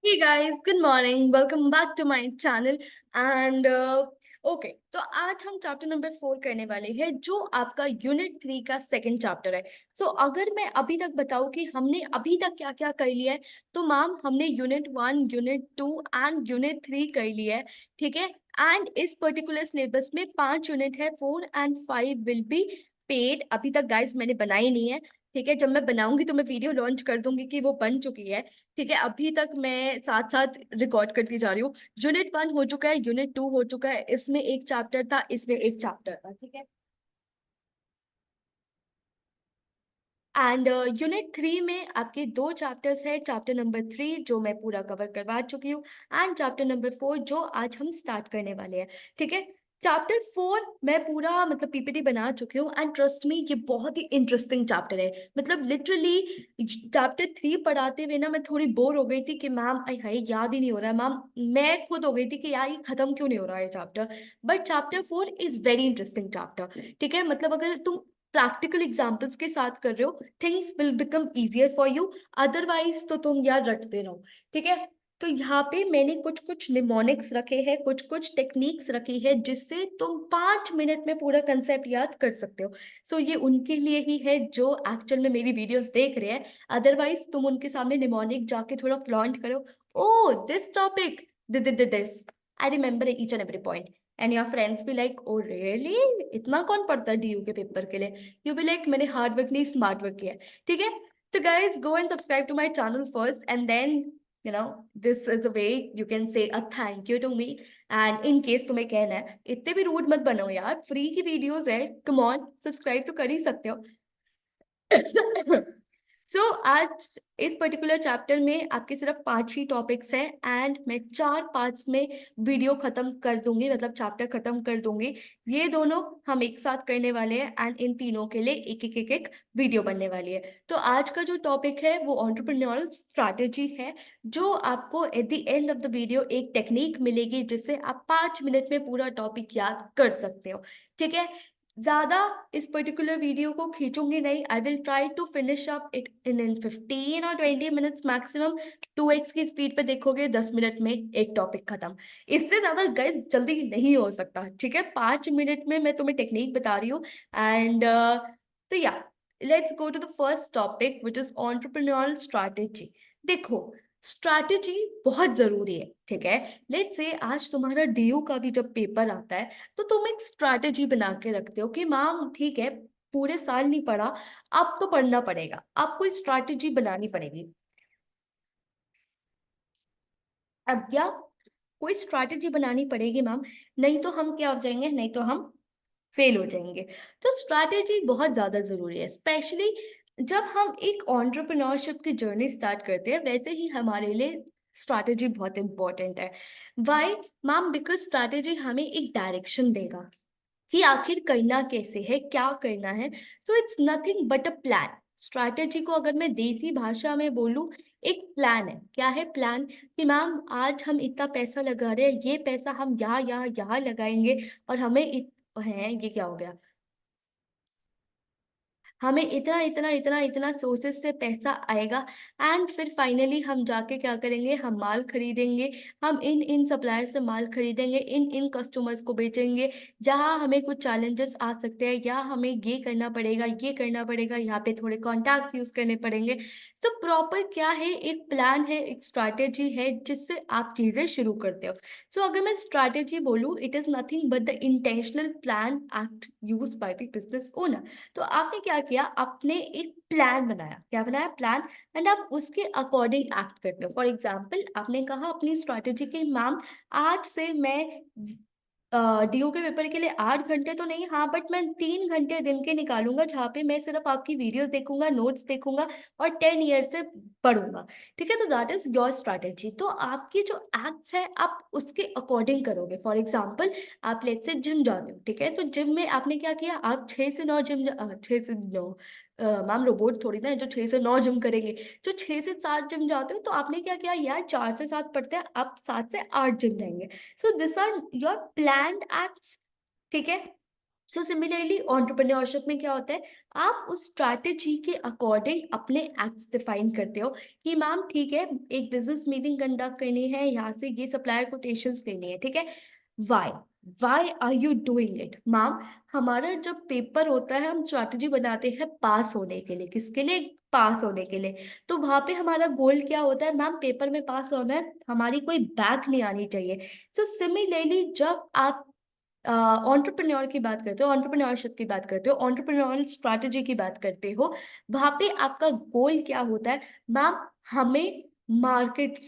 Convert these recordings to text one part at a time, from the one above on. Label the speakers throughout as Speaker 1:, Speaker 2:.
Speaker 1: Hey guys, good morning. Welcome back to my channel. And okay तो आज हम chapter number 4 करने वाले हैं जो आपका यूनिट 3 का सेकंड चैप्टर है। अगर मैं अभी तक बताऊं कि हमने अभी तक क्या क्या कर लिया है, तो मैम हमने यूनिट 1, यूनिट 2 एंड यूनिट 3 कर लिया है। ठीक है। एंड इस पर्टिकुलर सिलेबस में 5 यूनिट है, 4 एंड 5 विल बी पेड। अभी तक गाइस मैंने बनाई नहीं है। ठीक है, जब मैं बनाऊंगी तो मैं वीडियो लॉन्च कर दूंगी कि वो बन चुकी है। ठीक है, अभी तक मैं साथ साथ रिकॉर्ड करती जा रही हूँ। यूनिट 1 हो चुका है, यूनिट 2 हो चुका है, इसमें एक चैप्टर था, इसमें एक चैप्टर था। ठीक है। एंड यूनिट 3 में आपके 2 चैप्टर्स है, चैप्टर नंबर 3 जो मैं पूरा कवर करवा चुकी हूँ एंड चैप्टर नंबर 4 जो आज हम स्टार्ट करने वाले हैं। ठीक है। चैप्टर 4 मैं पूरा मतलब पीपीटी बना चुकी हूँ एंड ट्रस्ट मी ये बहुत ही इंटरेस्टिंग चैप्टर है। मतलब लिटरली चैप्टर 3 पढ़ाते हुए ना मैं थोड़ी बोर हो गई थी कि मैम आई हाय याद ही नहीं हो रहा है मैम। मैं खुद हो गई थी कि यार ये खत्म क्यों नहीं हो रहा है chapter. But chapter 4 is very interesting chapter. ठीक है, मतलब अगर तुम प्रैक्टिकल एग्जाम्पल्स के साथ कर रहे हो, things will become easier for you. Otherwise तो तुम यार रटते रहो। ठीक है। तो यहाँ पे मैंने कुछ कुछ निमोनिक्स रखे हैं, कुछ कुछ टेक्निक्स रखी है जिससे तुम 5 मिनट में पूरा कंसेप्ट याद कर सकते हो। ये उनके लिए ही है जो एक्चुअल में मेरी वीडियोस देख रहे हैं। अदरवाइज तुम उनके सामने निमोनिक जाके थोड़ा फ्लॉन्ट करो। Oh this topic, this I remember each and every point. And your friends भी लाइक ओ रियली, इतना कौन पढ़ता है डीयू के पेपर के लिए। यू बी लाइक मैंने हार्ड वर्क नहीं स्मार्ट वर्क किया है। ठीक है। तो guys go and subscribe to my channel first and then you know this is a way you can say a thank you to me. And in case तुम्हें कहना है, इतने भी रूड मत बनो यार, फ्री की वीडियोस है, कम ऑन सब्सक्राइब तो कर ही सकते हो। आज इस पर्टिकुलर चैप्टर में आपके सिर्फ 5 ही टॉपिक्स हैं एंड मैं 4 पार्ट्स में वीडियो खत्म कर दूंगी, मतलब चैप्टर खत्म कर दूंगी। ये दोनों हम एक साथ करने वाले हैं एंड इन तीनों के लिए एक वीडियो बनने वाली है। तो आज का जो टॉपिक है वो एंटरप्रेन्योरल स्ट्रैटेजी है, जो आपको at the end of the video एक टेक्निक मिलेगी जिससे आप 5 मिनट में पूरा टॉपिक याद कर सकते हो। ठीक है। ज्यादा इस पर्टिकुलर वीडियो को खींचूंगी नहीं। I will try to finish up it in 15 और 20 मिनट्स मैक्सिमम। 2x की स्पीड पे देखोगे 10 मिनट में एक टॉपिक खत्म। इससे ज्यादा गाइस जल्दी नहीं हो सकता। ठीक है, 5 मिनट में मैं तुम्हें टेक्निक बता रही हूँ। एंड तो या let's go to the first topic which is entrepreneurial strategy. देखो, स्ट्रैटेजी बहुत जरूरी है। ठीक है। लेट्स से आज तुम्हारा डीयू का भी जब पेपर आता है तो तुम एक स्ट्रैटेजी बना के रखते हो कि मैम ठीक है, पूरे साल नहीं पढ़ा, अब तो पढ़ना पड़ेगा, आपको स्ट्रैटेजी बनानी पड़ेगी। अब क्या, कोई स्ट्रैटेजी बनानी पड़ेगी मैम, नहीं तो हम क्या हो जाएंगे, नहीं तो हम फेल हो जाएंगे। तो स्ट्रैटेजी बहुत ज्यादा जरूरी है, स्पेशली जब हम एक एंटरप्रेन्योरशिप की जर्नी स्टार्ट करते हैं, वैसे ही हमारे लिए स्ट्रैटेजी बहुत इंपॉर्टेंट है। Y ma'am? बिकॉज स्ट्रैटेजी हमें एक डायरेक्शन देगा कि आखिर करना कैसे है, क्या करना है। It's nothing but a plan. Strategy को अगर मैं देसी भाषा में बोलूं, एक प्लान है। क्या है प्लान? कि मैम आज हम इतना पैसा लगा रहे हैं, ये पैसा हम यहाँ यहाँ यहाँ लगाएंगे और हमें है ये क्या हो गया, हमें इतना इतना इतना इतना सोर्सेस से पैसा आएगा। एंड फिर फाइनली हम जाके क्या करेंगे, हम माल खरीदेंगे, हम इन इन सप्लायर से माल खरीदेंगे, इन इन कस्टमर्स को बेचेंगे। जहाँ हमें कुछ चैलेंजेस आ सकते हैं, या हमें ये करना पड़ेगा, ये करना पड़ेगा, यहाँ पे थोड़े कॉन्टैक्ट्स यूज करने पड़ेंगे। प्रॉपर क्या है, एक प्लान है, एक स्ट्रैटेजी है जिससे आप चीजें शुरू करते हो। अगर मैं स्ट्रैटेजी बोलूँ, it is nothing but the intentional plan act use by the business owner. तो आपने क्या किया, आपने एक प्लान बनाया। क्या बनाया? प्लान। एंड आप उसके अकॉर्डिंग एक्ट करते हो। फॉर एग्जाम्पल, आपने कहा अपनी स्ट्रैटेजी के मैम, आज से मैं डीयू के पेपर के लिए 8 घंटे तो नहीं, हाँ बट मैं 3 घंटे दिन के निकालूंगा जहाँ पे मैं सिर्फ आपकी वीडियोस देखूंगा, नोट्स देखूंगा और 10 ईयर से पढ़ूंगा। ठीक है, तो दैट इज योर स्ट्रैटेजी। तो आपकी जो एक्ट्स है आप उसके अकॉर्डिंग करोगे। फॉर एग्जाम्पल, आप लेट से जिम जाते हो। ठीक है, तो जिम में आपने क्या किया, आप 6 से 9 जिम, 6 से 9 मैम रोबोट थोड़ी ना है जो 6 से 9 जिम करेंगे। जो 6 से 7 जिम जाते हो, तो आपने क्या किया यार, 4 से 7 पढ़ते हैं, आप 7 से 8 जिम जाएंगे। This are your planned acts. ठीक है। सो सिमिलरली एंटरप्रेन्योरशिप में क्या होता है, आप उस स्ट्रैटेजी के अकॉर्डिंग अपने एक्ट्स डिफाइन करते हो कि मैम ठीक है, एक बिजनेस मीटिंग कंडक्ट करनी है, यहाँ से ये सप्लायर कोटेशंस लेनी है, ठीक है। Why why are you doing it ma'am? हमारा जब पेपर होता है हम स्ट्रैटेजी बनाते हैं पास होने के लिए, किसके लिए? पास होने के लिए। तो वहां पे हमारा गोल क्या होता है मैम? पेपर में पास होना है, हमारी कोई बैक नहीं आनी चाहिए। सो सिमिलरली जब आप एंटरप्रेन्योर की बात करते हो, एंटरप्रेन्योरशिप की बात करते हो, एंटरप्रेन्योरल स्ट्रैटेजी की बात करते हो, वहां पे आपका गोल क्या होता है मैम? हमें मार्केट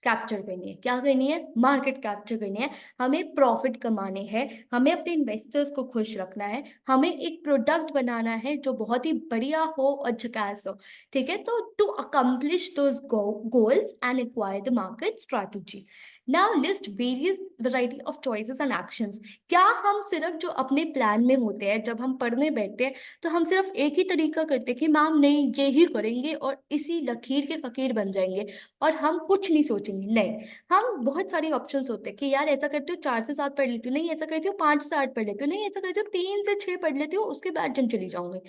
Speaker 1: कैप्चर करनी है। क्या करनी है? मार्केट कैप्चर करनी है। हमें प्रॉफिट कमाने हैं, हमें अपने इन्वेस्टर्स को खुश रखना है, हमें एक प्रोडक्ट बनाना है जो बहुत ही बढ़िया हो और झकास हो, ठीक है। तो to accomplish those goals and acquire the market strategy, now list various variety of choices and actions. क्या हम सिर्फ जो अपने प्लान में होते हैं, जब हम पढ़ने बैठते हैं तो हम सिर्फ एक ही तरीका करते हैं कि मैम नहीं ये ही करेंगे और इसी लकीर के फकीर बन जाएंगे और हम कुछ नहीं सोचेंगे? नहीं, हम बहुत सारी ऑप्शंस होते हैं कि यार ऐसा करती हूँ 4 से 7 पढ़ लेती हूँ, नहीं ऐसा करती हूँ 5 से 8 पढ़ लेती हूँ, नहीं ऐसा करती हूँ 3 से 6 पढ़ लेती हूँ, उसके बाद जिम चली जाऊंगी।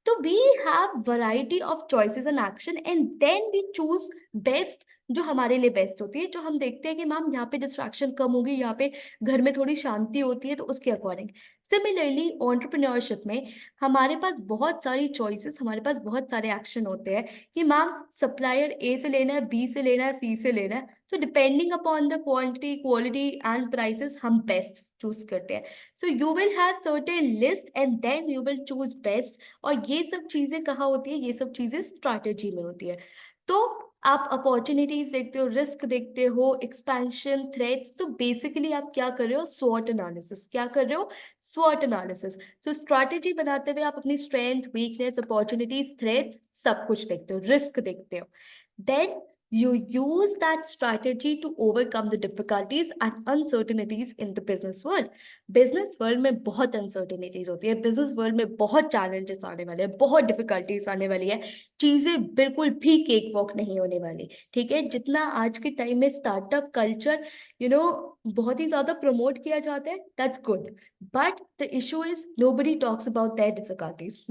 Speaker 1: तो we have variety of choices and action and then we choose best, जो हमारे लिए बेस्ट होती है, जो हम देखते हैं कि मैम यहाँ पे डिस्ट्रैक्शन कम होगी, यहाँ पे घर में थोड़ी शांति होती है, तो उसके अकॉर्डिंग। सिमिलरली एंटरप्रेन्योरशिप में हमारे पास बहुत सारी चॉइसेस, हमारे पास बहुत सारे एक्शन होते हैं कि मैम सप्लायर ए से लेना है, बी से लेना है, सी से लेना है, तो depending upon the quantity, quality and prices हम बेस्ट चूज करते हैं। So you will have certain list and then you will choose best. और ये सब चीजें कहाँ होती है? ये सब चीजें स्ट्रैटेजी में होती है। तो आप अपॉर्चुनिटीज देखते हो, रिस्क देखते हो, एक्सपेंशन, थ्रेट्स, तो बेसिकली आप क्या कर रहे हो? स्वॉट एनालिसिस। क्या कर रहे हो? स्वॉट एनालिसिस। तो स्ट्रैटेजी बनाते हुए आप अपनी स्ट्रेंथ, वीकनेस, अपॉर्चुनिटीज, थ्रेट्स सब कुछ देखते हो, रिस्क देखते हो। Then you use that strategy to overcome the difficulties and uncertainties in the business world. Business world में बहुत अनसर्टेनिटीज होती है, बिजनेस वर्ल्ड में बहुत चैलेंजेस आने वाले हैं, बहुत डिफिकल्टीज आने वाली है, चीजें बिल्कुल भी केक वॉक नहीं होने वाली, ठीक है। जितना आज के टाइम में स्टार्टअप कल्चर बहुत ही ज्यादा प्रमोट किया जाता है, that's good, but the issue is nobody talks about their difficulties,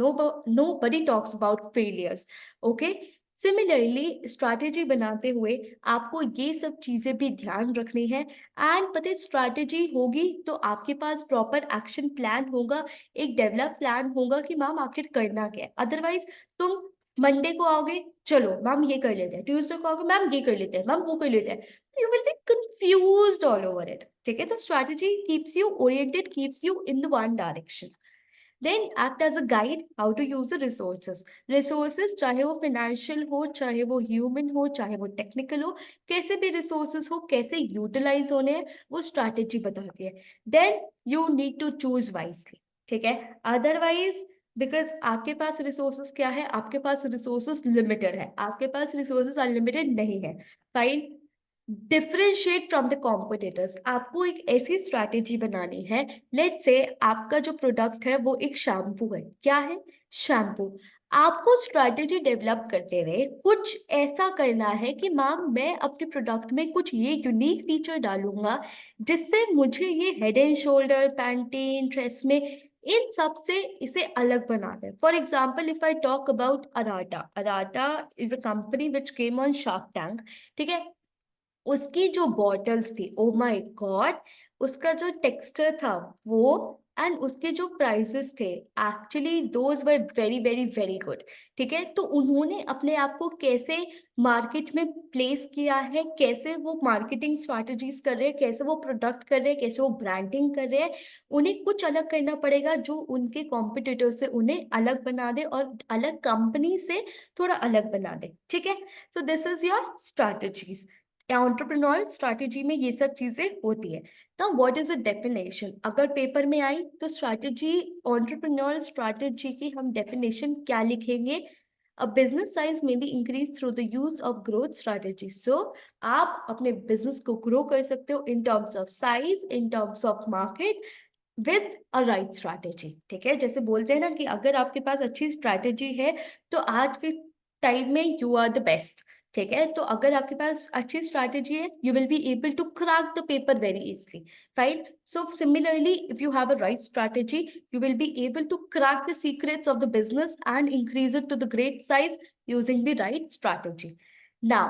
Speaker 1: nobody talks about failures, okay। Similarly strategy बनाते हुए आपको ये सब चीजें भी ध्यान रखनी है। एंड पता है, स्ट्रैटेजी होगी तो आपके पास प्रॉपर एक्शन प्लान होगा, एक डेवलप प्लान होगा कि मैम आखिर करना क्या है। अदरवाइज तुम मंडे को आओगे, चलो मैम ये कर लेते हैं, ट्यूसडे को आओगे मैम ये कर लेते हैं, मैम वो कर लेते हैं, you will be confused all over it, ठीक है। तो strategy keeps you oriented, keeps you in the one direction. Then act as a guide how to use the resources. Resources चाहे वो फाइनेंशियल हो, चाहे वो ह्यूमन हो, चाहे वो टेक्निकल हो, कैसे भी रिसोर्सेज हो, कैसे यूटिलाइज होने हैं, वो स्ट्रैटेजी बताती है। Then you need to choose wisely, ठीक है। अदरवाइज बिकॉज आपके पास रिसोर्सेज क्या है? आपके पास रिसोर्सेज लिमिटेड है, आपके पास रिसोर्सेज अनलिमिटेड नहीं है, fine. Differentiate from the competitors. आपको एक ऐसी स्ट्रैटेजी बनानी है, लेट्स से आपका जो प्रोडक्ट है वो एक शैम्पू है। क्या है? शैम्पू। आपको स्ट्रैटेजी डेवलप करते हुए कुछ ऐसा करना है कि मैम मैं अपने प्रोडक्ट में कुछ ये यूनिक फीचर डालूंगा जिससे मुझे ये Head and Shoulders, Pantene, TRESemmé, इन सब से इसे अलग बना दे। For example if I talk about Arata, Arata is a company which came on Shark Tank, ठीक है। उसकी जो बॉटल्स थी, ओ माय गॉड, उसका जो टेक्सचर था वो, एंड उसके जो प्राइसेस थे, actually those were very very very good, ठीक है। तो उन्होंने अपने आप को कैसे मार्केट में प्लेस किया है, कैसे वो मार्केटिंग स्ट्रैटेजीज कर रहे हैं, कैसे वो प्रोडक्ट कर रहे हैं, कैसे वो ब्रांडिंग कर रहे हैं, उन्हें कुछ अलग करना पड़ेगा जो उनके कॉम्पिटिटर से उन्हें अलग बना दे और अलग कंपनी से थोड़ा अलग बना दे, ठीक है। So this is your strategies. Entrepreneurial strategy में ये सब चीजें होती है। Now what is a definition? अगर पेपर में आई तो स्ट्रैटेजी, एंटरप्रेन्योरल स्ट्रैटेजी की हम डेफिनेशन क्या लिखेंगे? अ बिजनेस साइज में be increase through the use of growth strategy. So आप अपने बिजनेस को ग्रो कर सकते हो in terms of size, in terms of market, with a right strategy, ठीक है। जैसे बोलते हैं ना कि अगर आपके पास अच्छी स्ट्रैटेजी है तो आज के टाइम में यू आर द बेस्ट, ठीक है, तो अगर आपके पास अच्छी स्ट्रैटेजी है, you will be able to crack the paper very easily, right? So similarly, if you have a right strategy, you will be able to crack the secrets of the business and increase it to the great size using the right strategy. Now,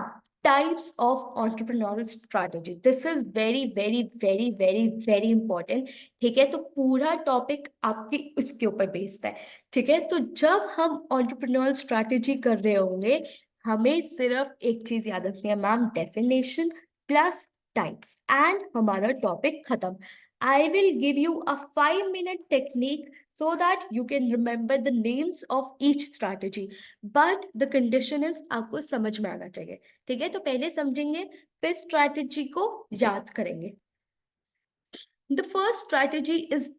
Speaker 1: types of entrepreneurial strategy. This is very, very, very, very, very important. ठीक है, तो पूरा topic आपके उसके ऊपर based है। ठीक है, तो जब हम entrepreneurial strategy कर रहे होंगे, हमें सिर्फ एक चीज याद रखनी है ma'am, definition plus types, and हमारा टॉपिक खत्म। I will give you a 5-minute technique so that you can remember the names of each strategy. But the condition is आपको समझ में आना चाहिए। ठीक है, तो पहले समझेंगे, फिर स्ट्रैटेजी को याद करेंगे। The first strategy is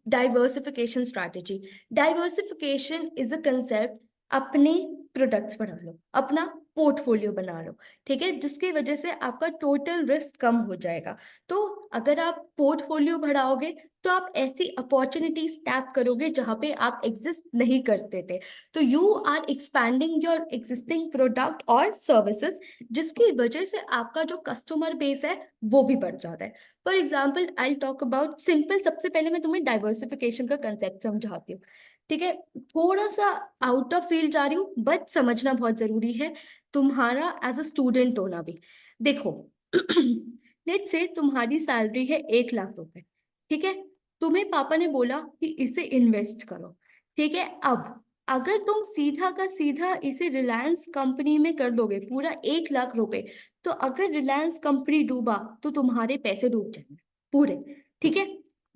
Speaker 1: diversification strategy. Diversification is a concept, अपने प्रोडक्ट्स बढ़ा लो, अपना पोर्टफोलियो बना लो, ठीक है, जिसकी वजह से आपका टोटल रिस्क कम हो जाएगा। तो अगर आप पोर्टफोलियो बढ़ाओगे तो आप ऐसी अपॉर्चुनिटीज टैप करोगे जहां पे आप एग्जिस्ट नहीं करते थे। तो you are expanding your existing product और सर्विसेज, जिसकी वजह से आपका जो कस्टमर बेस है वो भी बढ़ जाता है। For example, I talk about simple, सबसे पहले मैं तुम्हें डाइवर्सिफिकेशन का कंसेप्ट समझाती हूँ। ठीक है, थोड़ा सा आउट ऑफ फील्ड जा रही हूँ, बट समझना बहुत जरूरी है तुम्हारा एज अ स्टूडेंट होना भी। देखो, लेट्स से तुम्हारी सैलरी है 1 लाख रुपए, ठीक है, तुम्हें पापा ने बोला कि इसे इन्वेस्ट करो। ठीक है, अब अगर तुम सीधा का सीधा इसे रिलायंस कंपनी में कर दोगे पूरा 1 लाख रुपए, तो अगर रिलायंस कंपनी डूबा तो तुम्हारे पैसे डूब जाएंगे पूरे। ठीक है,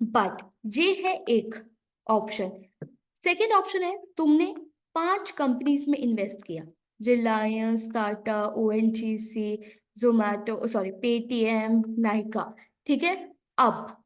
Speaker 1: बट ये है एक ऑप्शन। सेकेंड ऑप्शन है, तुमने 5 कंपनीज में इन्वेस्ट किया, Reliance, Tata, ONGC, Zomato, sorry Paytm, Nykaa. ठीक है, अब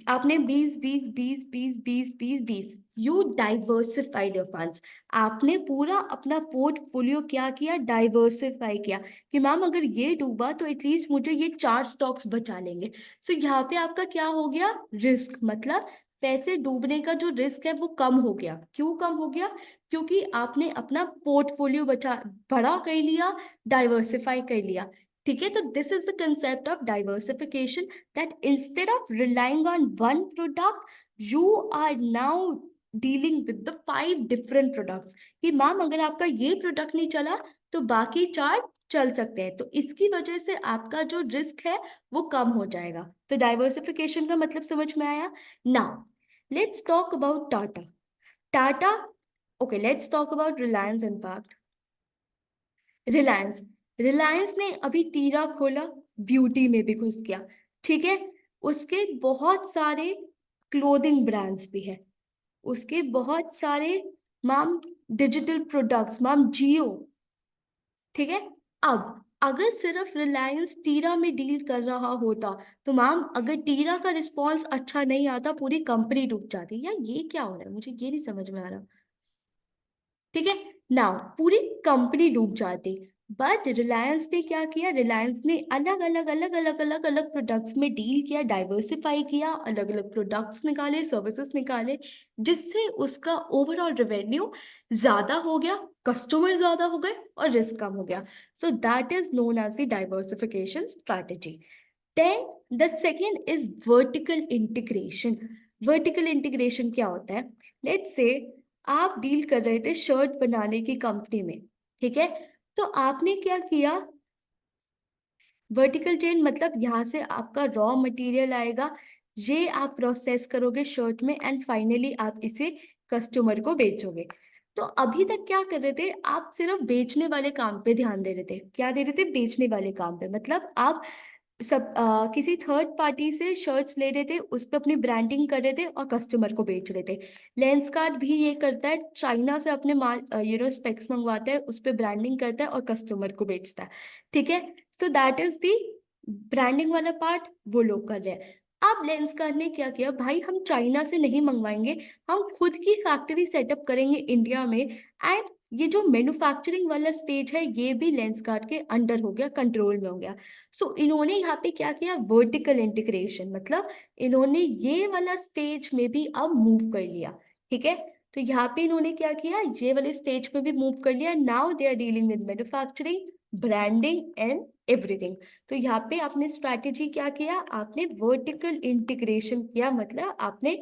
Speaker 1: आपने 20 20 20 20 20 20 20, यू डाइवर्सिफाइड योर फंड्स। आपने पूरा अपना पोर्टफोलियो क्या किया, डाइवर्सिफाई किया, कि मैम अगर ये डूबा तो एटलीस्ट मुझे ये 4 स्टॉक्स बचा लेंगे। सो यहाँ पे आपका क्या हो गया, रिस्क, मतलब पैसे डूबने का जो रिस्क है वो कम हो गया। क्यों कम हो गया? क्योंकि आपने अपना पोर्टफोलियो बचा बड़ा कर लिया, डाइवर्सिफाई कर लिया। ठीक है, तो this is the concept of diversification, that instead of relying on one product, you are now dealing with the 5 different products, कि मैम अगर आपका ये प्रोडक्ट नहीं चला तो बाकी 4 चल सकते हैं। तो इसकी वजह से आपका जो रिस्क है वो कम हो जाएगा। तो डाइवर्सिफिकेशन का मतलब समझ में आया। Now let's talk about Tata. Tata, okay, let's talk about Reliance. In fact Reliance, Reliance ने अभी टीरा खोला, ब्यूटी में भी घुस गया। ठीक है, उसके बहुत सारे क्लोथिंग ब्रांड्स भी है, उसके बहुत सारे मैम डिजिटल प्रोडक्ट्स, मैम जियो। ठीक है, अब अगर सिर्फ रिलायंस टीरा में डील कर रहा होता तो मैम अगर टीरा का रिस्पॉन्स अच्छा नहीं आता पूरी कंपनी डूब जाती। या ये क्या हो रहा है, मुझे ये नहीं समझ में आ रहा। ठीक है, नाउ पूरी कंपनी डूब जाती। बट रिलायंस ने क्या किया, रिलायंस ने अलग अलग अलग अलग अलग अलग प्रोडक्ट्स में डील किया, डाइवर्सिफाई किया, अलग अलग प्रोडक्ट्स निकाले, सर्विसेज निकाले, जिससे उसका ओवरऑल रेवेन्यू ज्यादा हो गया, कस्टमर ज्यादा हो गए और रिस्क कम हो गया। So that is known as the diversification strategy. Then the second is vertical integration. Vertical integration क्या होता है? लेट्स से आप डील कर रहे थे शर्ट बनाने की कंपनी में, ठीक है, तो आपने क्या किया, वर्टिकल चेन मतलब यहाँ से आपका रॉ मटेरियल आएगा, ये आप प्रोसेस करोगे शर्ट में, एंड फाइनली आप इसे कस्टमर को बेचोगे। तो अभी तक क्या कर रहे थे आप, सिर्फ बेचने वाले काम पे ध्यान दे रहे थे। क्या दे रहे थे? बेचने वाले काम पे, मतलब आप किसी थर्ड पार्टी से शर्ट्स ले रहे थे, उस पर अपनी ब्रांडिंग कर रहे थे और कस्टमर को बेच रहे थे। लेंसकार्ट भी ये करता है, चाइना से अपने माल स्पेक्स मंगवाता है, उस पर ब्रांडिंग करता है और कस्टमर को बेचता है। ठीक है, सो दैट इज दी ब्रांडिंग वाला पार्ट, वो लोग कर रहे हैं। अब लेंसकार्ट ने क्या किया, भाई हम चाइना से नहीं मंगवाएंगे, हम खुद की फैक्ट्री सेटअप करेंगे इंडिया में, एंड ये जो मैन्युफैक्चरिंग वाला स्टेज है ये भी लेंसकार्ट के अंडर हो गया, कंट्रोल में हो गया। सो इन्होंने यहाँ पे क्या किया, वर्टिकल इंटीग्रेशन, मतलब इन्होंने ये वाला स्टेज में भी अब मूव कर लिया। ठीक है, तो यहाँ पे इन्होंने क्या किया, ये वाले स्टेज पे भी मूव कर लिया। Now they are dealing with manufacturing, branding and everything. तो यहाँ पे आपने स्ट्रैटेजी क्या किया, आपने वर्टिकल इंटीग्रेशन किया, मतलब आपने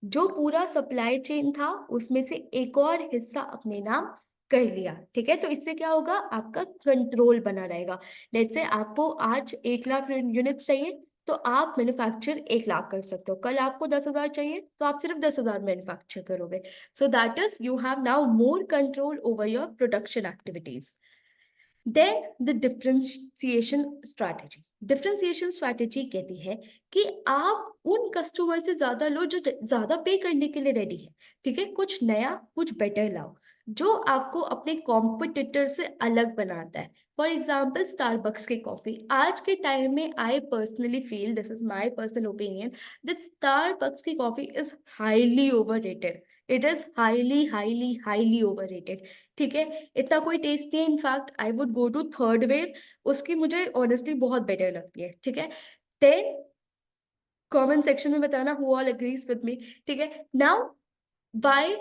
Speaker 1: जो पूरा सप्लाई चेन था उसमें से एक और हिस्सा अपने नाम कर लिया। ठीक है, तो इससे क्या होगा, आपका कंट्रोल बना रहेगा। लेट्स से आपको आज 1 लाख यूनिट्स चाहिए, तो आप मैन्युफैक्चर 1 लाख कर सकते हो। कल आपको 10,000 चाहिए तो आप सिर्फ 10,000 मैन्युफैक्चर करोगे। So that is you have now more control over your production activities. Then the differentiation strategy. Differentiation strategy कहती है कि आप उन कस्टमर से ज्यादा लो जो ज्यादा पे करने के लिए रेडी है। ठीक है, कुछ नया, कुछ बेटर लाओ जो आपको अपने कॉम्पिटिटर से अलग बनाता है। फॉर एग्जाम्पल स्टारबक्स की कॉफी आज के टाइम में, I personally feel, this is my personal opinion, that Starbucks की coffee is highly overrated. It is highly highly highly overrated. ठीक है, इतना कोई टेस्ट नहीं है। In fact I would go to Third Wave, उसकी मुझे ऑनेस्टली बहुत बेटर लगती है। ठीक है, देन कमेंट सेक्शन में बताना who all agrees with me. ठीक है, now Y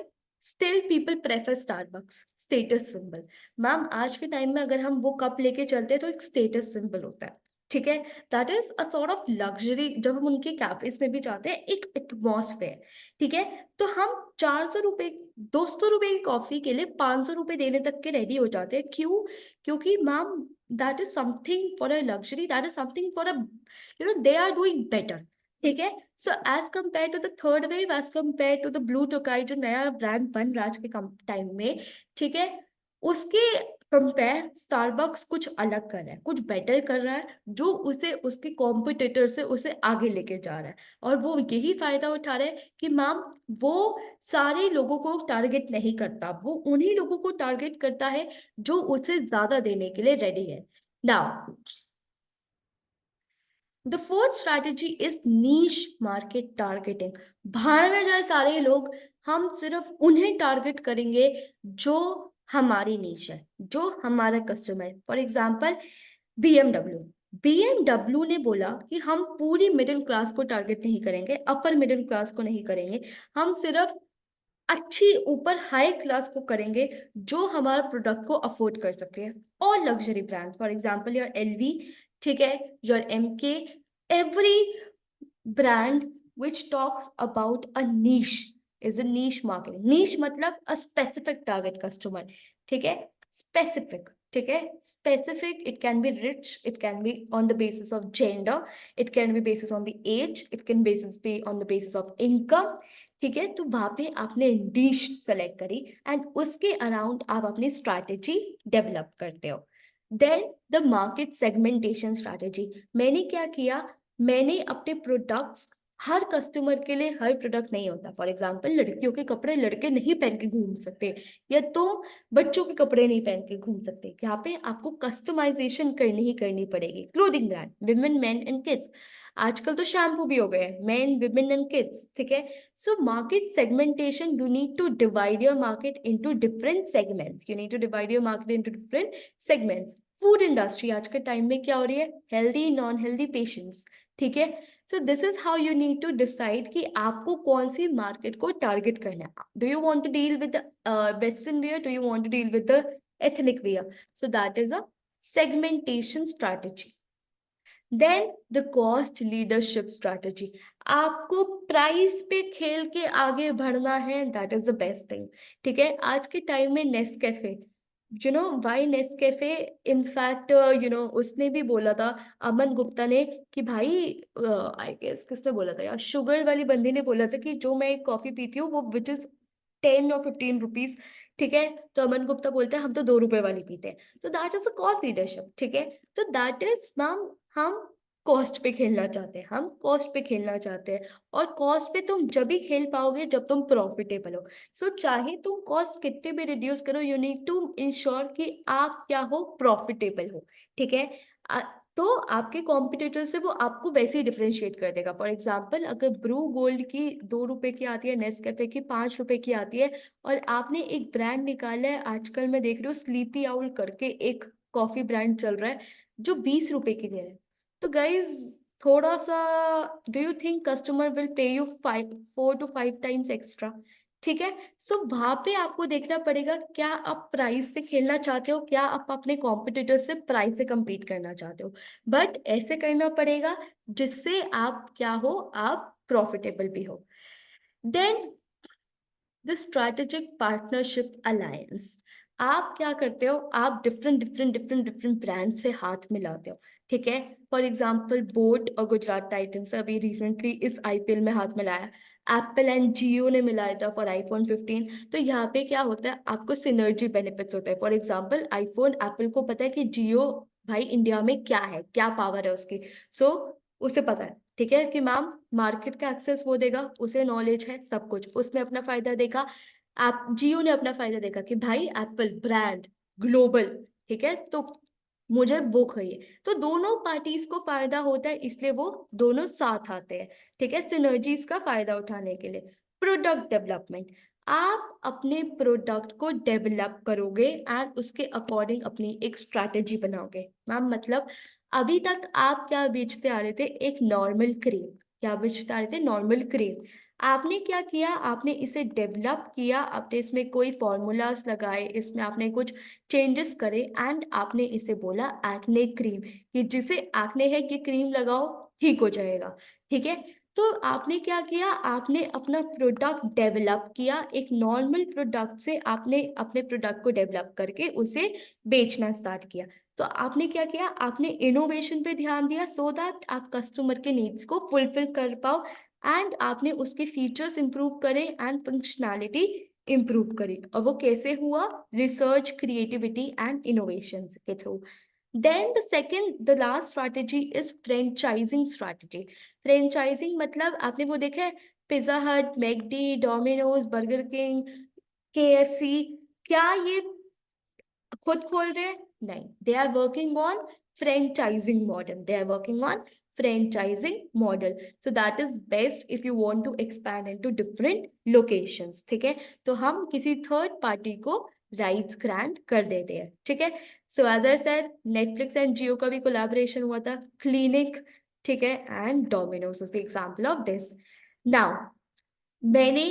Speaker 1: still people prefer Starbucks, status symbol. Ma'am आज के टाइम में अगर हम वो कप लेके चलते हैं तो एक स्टेटस सिंबल होता है। ठीक है, that is a sort of luxury. जब हम उनके कैफेज में भी जाते हैं, एक एटमॉस्फेयर। ठीक है, तो हम 400 रुपए, 200 रुपए की कॉफी के लिए 500 रुपए देने तक के रेडी हो जाते हैं। क्यों? क्योंकि ma'am that is something for a luxury, that is something for a, they are doing better. ठीक है, so as compare to the third wave, as compare to the Blue Tokai जो नया ब्रांड बन रहा है आज के टाइम में, ठीक है, उसके कंपेयर स्टारबक्स कुछ अलग कर रहा है, कुछ बेटर कर रहा है, जो उसे उसके कॉम्पिटिटर से उसे आगे लेके जा रहा है। और वो यही फायदा उठा रहे हैं कि मैम वो सारे लोगों को टारगेट नहीं करता, वो उन्हीं लोगों को टारगेट करता है जो उसे ज्यादा देने के लिए रेडी है। Now the fourth strategy is niche market targeting. भाड़ में जाए सारे लोग, हम सिर्फ उन्हें टारगेट करेंगे जो हमारी नीश है, जो हमारा कस्टमर है। For example BMW. बीएमडब्ल्यू ने बोला कि हम पूरी मिडिल क्लास को टारगेट नहीं करेंगे, अपर मिडिल क्लास को नहीं करेंगे, हम सिर्फ अच्छी ऊपर हाई क्लास को करेंगे जो हमारा प्रोडक्ट को अफोर्ड कर सके। और luxury brands, for example your LV, ठीक है, your MK, every brand which talks about a niche is a niche marketing। niche मतलब a specific target customer। ठीक है, specific। ठीक है, specific, it can be rich, it can be on the basis of gender, it can be basis on the age, it can basis be on the basis of income। ठीक है, तो वहां पे आपने niche सेलेक्ट करी and उसके around आप अपनी स्ट्रैटेजी डेवलप करते हो। Then the market segmentation strategy. मैंने क्या किया, मैंने अपने प्रोडक्ट्स, हर कस्टमर के लिए हर प्रोडक्ट नहीं होता। फॉर एग्जाम्पल लड़कियों के कपड़े लड़के नहीं पहन के घूम सकते, या तो बच्चों के कपड़े नहीं पहन के घूम सकते। यहाँ पे आपको कस्टमाइजेशन करनी ही करनी पड़ेगी। Clothing brand, women, main and kids, आजकल तो शैम्पू भी हो गए, मेन, विमेन एंड किड्स। ठीक है, so market segmentation, you need to divide your market into different segments, you need to divide your market into different segments. Food industry आज के time में क्या हो रही है, हेल्दी नॉन हेल्दी पेशेंट्स। ठीक है, so this is how you need to decide कि आपको कौन सी मार्केट को टारगेट करना है। Do you want to deal with western wear, do you want to deal with the ethnic wear? So that is a segmentation strategy. Then the cost leadership strategy. आपको price पे खेल के आगे बढ़ना है, that is the best thing. ठीक है, आज के टाइम में नेस्कैफे, वाई नेस्कैफे, इनफैक्ट उसने भी बोला था, अमन गुप्ता ने, कि भाई आई गेस किसने बोला था यार, शुगर वाली बंदी ने बोला था कि जो मैं एक कॉफी पीती हूँ वो विच इज 10 or 15 रुपीज। ठीक है, तो अमन गुप्ता बोलते हैं हम तो 2 रुपए वाली पीते हैं। तो that is a cost leadership. ठीक है, तो दैट इज मैम, हम कॉस्ट पे खेलना चाहते हैं, हम कॉस्ट पे खेलना चाहते हैं। और कॉस्ट पे तुम जब भी खेल पाओगे जब तुम प्रॉफिटेबल हो। सो चाहे तुम कॉस्ट कितने भी रिड्यूस करो, यू नीड टू इंश्योर कि आप क्या हो, प्रॉफिटेबल हो। ठीक है, तो आपके कॉम्पिटिटर से वो आपको वैसे ही डिफ्रेंशिएट कर देगा। फॉर एग्जाम्पल अगर ब्रू गोल्ड की 2 रुपए की आती है, नेस्कैफे की 5 रुपए की आती है, और आपने एक ब्रांड निकाला है, आजकल मैं देख रही हूँ स्लीपी आउल करके एक कॉफी ब्रांड चल रहा है जो 20 रुपए की दे रहा है, तो गाइज थोड़ा सा, do you think customer will pay you 4 to 5 times extra? ठीक है। सो वहां पे आपको देखना पड़ेगा क्या आप प्राइस से खेलना चाहते हो, क्या आप अपने कॉम्पिटिटर से प्राइस से compete करना चाहते हो, बट ऐसे करना पड़ेगा जिससे आप क्या हो, आप प्रॉफिटेबल भी हो। Then the strategic partnership alliance, आप क्या करते हो, आप डिफरेंट ब्रांड से हाथ मिलाते हो। ठीक है, फॉर एग्जाम्पल बोट और गुजरात टाइटंस अभी रिसेंटली इस आईपीएल में हाथ मिलाया, एप्पल एंड जियो ने मिलाया था फॉर आईफोन 15। तो यहाँ पे क्या होता है, आपको सिनर्जी बेनिफिट्स होता है। फॉर एग्जाम्पल आईफोन, एप्पल को पता है कि जियो भाई इंडिया में क्या है, क्या पावर है उसकी, सो उसे पता है, ठीक है, कि मैम मार्केट का एक्सेस वो देगा, उसे नॉलेज है सब कुछ, उसने अपना फायदा देखा, आप जियो ने अपना फायदा देखा कि भाई एप्पल ब्रांड ग्लोबल, ठीक है, तो मुझे वो चाहिए। तो दोनों पार्टीज को फायदा होता है, इसलिए वो दोनों साथ आते हैं। ठीक है, सिनर्जीज का फायदा उठाने के लिए। प्रोडक्ट डेवलपमेंट, आप अपने प्रोडक्ट को डेवलप करोगे एंड उसके अकॉर्डिंग अपनी एक स्ट्रैटेजी बनाओगे। मैम मतलब अभी तक आप क्या बेचते आ रहे थे, एक नॉर्मल क्रीम, क्या बेचते आ रहे थे, नॉर्मल क्रीम। आपने क्या किया, आपने इसे डेवलप किया, आपने इसमें कोई फॉर्मूलाज लगाए, इसमें आपने कुछ चेंजेस करे एंड आपने इसे बोला एक्ने क्रीम, कि जिसे एक्ने है ये क्रीम लगाओ ठीक हो जाएगा। ठीक है, तो आपने क्या किया, आपने अपना प्रोडक्ट डेवलप किया, एक नॉर्मल प्रोडक्ट से आपने अपने प्रोडक्ट को डेवलप करके उसे बेचना स्टार्ट किया। तो आपने क्या किया, आपने इनोवेशन पे ध्यान दिया सो दैट आप कस्टमर के नीड्स को फुलफिल कर पाओ एंड आपने उसके फीचर्स इंप्रूव करे एंड फंक्शनैलिटी इंप्रूव करी। और वो कैसे हुआ, रिसर्च, क्रिएटिविटी एंड इनोवेशन के थ्रू। Then the last strategy is franchising strategy. Franchising मतलब आपने वो देखा है, Pizza Hut, McD, Domino's, Burger King, KFC, क्या ये खुद खोल रहे हैं, नहीं, they are working on franchising model, they are working on franchising model. So that is best if you want to expand into different locations. ठीक है, तो हम किसी थर्ड पार्टी को राइट्स ग्रांट कर देते हैं। ठीक है, so as I said Netflix and Jio का भी कोलैबोरेशन हुआ था, क्लिनिक, ठीक है, and Domino's is the example of this. Now मैंने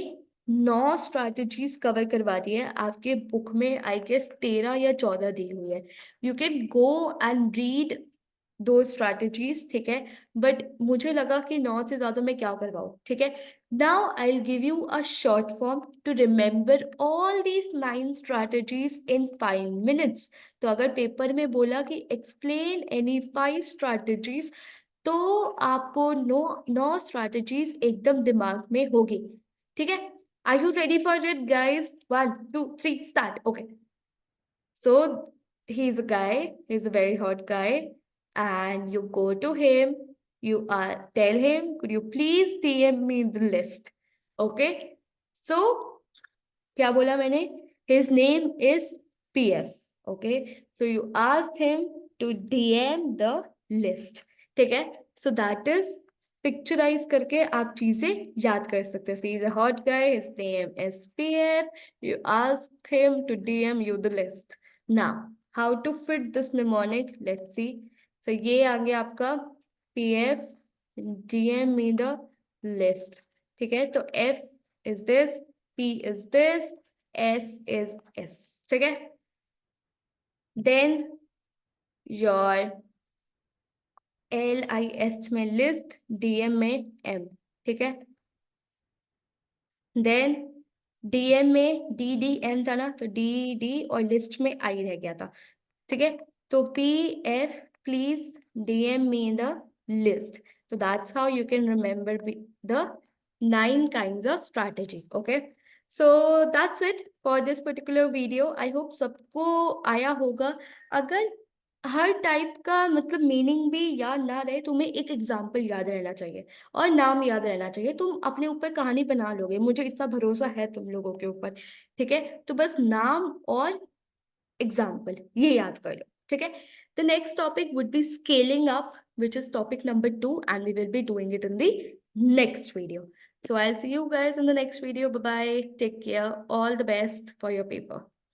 Speaker 1: 9 स्ट्रैटेजीज कवर करवा दी है, आपके बुक में आई गेस 13 या 14 दी हुई है। You can go and read दो स्ट्रैटेजीज, ठीक है, बट मुझे लगा कि 9 से ज्यादा मैं क्या करवाऊँ। ठीक है, now I will give you a short form to remember all these 9 strategies in 5 minutes. तो अगर पेपर में बोला कि एक्सप्लेन एनी 5 स्ट्रैटेजीज, तो आपको 9 स्ट्रैटेजीज एकदम दिमाग में होगी। ठीक है, are you ready for it guys, 1 2 3 start. Okay, so he's a guy, he's a very hot guy, and you go to him, you tell him, could you please DM me the list? Okay, so क्या बोला मैंने, his name is PF. Okay, so you asked him to DM the list. ठीक है, so that is picturise करके आप चीजें याद कर सकते हो। See the hot guy, his name is PF. You ask him to DM you the list. Now, how to fit this mnemonic? Let's see. So ये आ गया आपका PF, DM me the list. ठीक है, तो F is this, P is this, S is S. ठीक है, then your LIS में list, DM में M। ठीक है, देन DM में DDM था ना, तो DD और लिस्ट में I रह गया था। ठीक है, तो PF please DM me the list. तो that's how you can remember the 9 kinds of strategy. Okay, so that's it for this particular video. I hope सबको आया होगा। अगर हर टाइप का मतलब मीनिंग भी याद ना रहे, तुम्हें एक एग्जाम्पल याद रहना चाहिए और नाम याद रहना चाहिए, तुम अपने ऊपर कहानी बना लोगे, मुझे इतना भरोसा है तुम लोगों के ऊपर। ठीक है, तो बस नाम और एग्जाम्पल ये याद कर लो। ठीक है, the next topic would be scaling up, which is topic number 2, and we will be doing it in the next video. So I'll see you guys in the next video. Bye bye, take care, all the best for your paper.